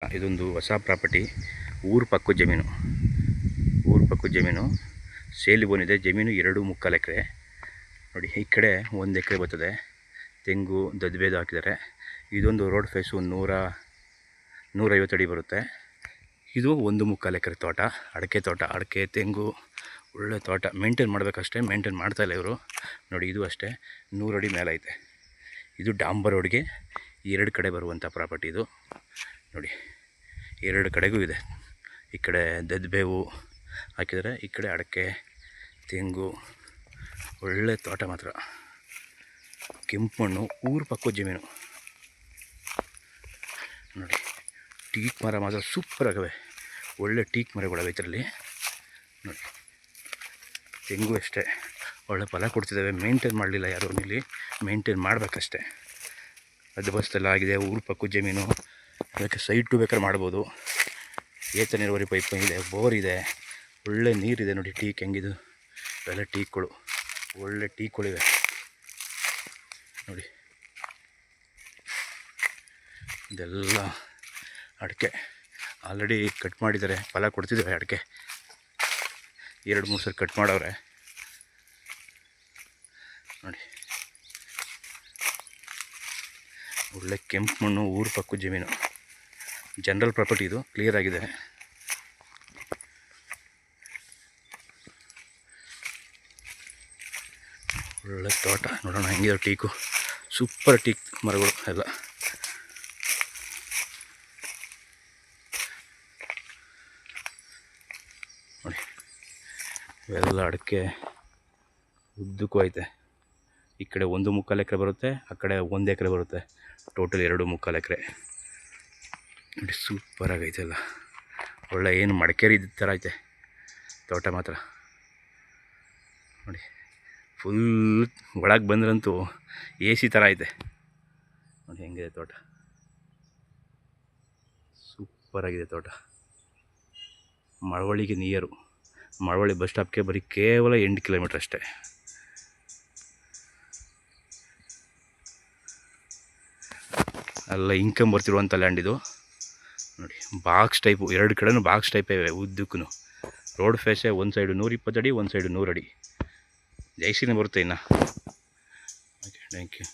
ಇದೊಂದು ಹೊಸ ಪ್ರಾಪರ್ಟಿ. ಊರು ಪಕ್ಕದ ಜಮೀನು ಸೇಲಿ ಬಂದಿದೆ. ಜಮೀನು 2.75 ಎಕರೆ ನೋಡಿ. ಈ ಕಡೆ 1 ಎಕರೆ ಬರ್ತದೆ. ತೆಂಗು ದದ್ಬೇದು ಹಾಕಿದ್ದಾರೆ. ಇದೊಂದು ರೋಡ್ ಫೇಸು 150 ಅಡಿ ಬರುತ್ತೆ. ಇದು 1.75 ಎಕರೆ ತೋಟ, ಅಡಿಕೆ ತೆಂಗು ಒಳ್ಳೆ ತೋಟ. ಮೇಂಟೈನ್ ಮಾಡಬೇಕಷ್ಟೇ, ಮೇಂಟೈನ್ ಮಾಡ್ತಾಯಿಲ್ಲ ಇವರು ನೋಡಿ. ಇದು ಅಷ್ಟೇ 100 ಅಡಿ ಮೇಲೆ ಐತೆ. ಇದು ಡಾಂಬರ್ ರೋಡ್ಗೆ 2 ಕಡೆ ಬರುವಂಥ ಪ್ರಾಪರ್ಟಿ ಇದು ನೋಡಿ. 2 ಕಡೆಗೂ ಇದೆ. ಈ ಕಡೆ ದದ್ಬೇವು ಹಾಕಿದರೆ, ಈ ಕಡೆ ಅಡಿಕೆ ತೆಂಗು ಒಳ್ಳೆ ತೋಟ ಮಾತ್ರ. ಕೆಂಪು ಮಣ್ಣು, ಊರು ಪಕ್ಕದ ಜಮೀನು ನೋಡಿ. ಟೀಕ್ ಮರ ಮಾತ್ರ ಸೂಪರ್ ಆಗವೆ, ಒಳ್ಳೆ ಟೀಕ್ ಮರಗಳವೆ ಇದರಲ್ಲಿ ನೋಡಿ. ತೆಂಗು ಅಷ್ಟೇ ಒಳ್ಳೆ ಫಲ ಕೊಡ್ತಿದ್ದಾವೆ. ಮೇಂಟೈನ್ ಮಾಡಲಿಲ್ಲ ಯಾರು, ಇಲ್ಲಿ ಮೇಂಟೈನ್ ಮಾಡಬೇಕಷ್ಟೆ. ಅದು ಬಸ್ತೆಲ್ಲ ಆಗಿದೆ. ಊರು ಪಕ್ಕದ ಜಮೀನು, ಅದಕ್ಕೆ ಸೈಟು ಬೇಕಾದ್ರೆ ಮಾಡ್ಬೋದು. ಏತ ನೀರಾವರಿ ಪೈಪ್ ಇದೆ, ಬೋರ್ ಇದೆ, ಒಳ್ಳೆ ನೀರಿದೆ ನೋಡಿ. ಟೀಕ್ ಹೆಂಗಿದು, ಇವೆಲ್ಲ ಟೀಕ್ಗಳು, ಒಳ್ಳೆ ಟೀಕ್ಗಳಿವೆ ನೋಡಿ. ಇದೆಲ್ಲ ಅಡಿಕೆ ಆಲ್ರೆಡಿ ಕಟ್ ಮಾಡಿದ್ದಾರೆ, ಫಲ ಕೊಡ್ತಿದ್ದಾವೆ. ಅಡಿಕೆ 2-3 ಸರಿ ಕಟ್ ಮಾಡವ್ರೆ ನೋಡಿ. ಒಳ್ಳೆ ಕೆಂಪು ಮಣ್ಣು, ಊರು ಪಕ್ಕದ ಜಮೀನು, ಜನರಲ್ ಪ್ರಾಪರ್ಟಿ. ಇದು ಕ್ಲಿಯರ್ ಆಗಿದೆ. ಒಳ್ಳೆ ತೋಟ ನೋಡೋಣ ಹೆಂಗಿದೆ. ಟೀಕು ಸೂಪರ್ ಟೀಕ್ ಮರಗಳು ಎಲ್ಲ ನೋಡಿ. ಇವೆಲ್ಲ ಅಡಿಕೆ ಉದ್ದಕ್ಕೂ ಐತೆ. ಈ ಕಡೆ 1.75 ಎಕರೆ ಬರುತ್ತೆ, ಆ ಕಡೆ 1 ಎಕರೆ ಬರುತ್ತೆ. ಟೋಟಲ್ 2.75 ಎಕರೆ ನೋಡಿ. ಸೂಪರ್ ಆಗೈತೆ ಎಲ್ಲ. ಒಳ್ಳೆ ಏನು ಮಡಿಕೇರಿ ಇದ್ದ ಥರ ಐತೆ ತೋಟ ಮಾತ್ರ ನೋಡಿ. ಫುಲ್ ಒಳಗೆ ಬಂದ್ರಂತೂ AC ಥರ ಐತೆ ನೋಡಿ. ಹೆಂಗಿದೆ ತೋಟ, ಸೂಪರಾಗಿದೆ ತೋಟ. ಮಳವಳ್ಳಿಗೆ ನಿಯರು, ಮಳವಳ್ಳಿ ಬಸ್ ಸ್ಟಾಪ್ಗೆ ಬರೀ ಕೇವಲ 8 ಕಿಲೋಮೀಟ್ರ್ ಅಷ್ಟೇ. ಎಲ್ಲ ಇನ್ಕಮ್ ಬರ್ತಿರುವಂಥ ಲ್ಯಾಂಡ್ ಇದು ನೋಡಿ. ಬಾಕ್ಸ್ ಟೈಪು, 2 ಕಡೆನೂ ಬಾಕ್ಸ್ ಟೈಪೇ ಇವೆ ಉದ್ದಕ್ಕೂ. ರೋಡ್ ಫೇಸೇ, ಒಂದು ಸೈಡು 120 ಅಡಿ, ಒಂದು ಸೈಡು 100 ಅಡಿ. ಜೈಸಿನೇ ಬರುತ್ತೆ ಇನ್ನು. Okay, thank you.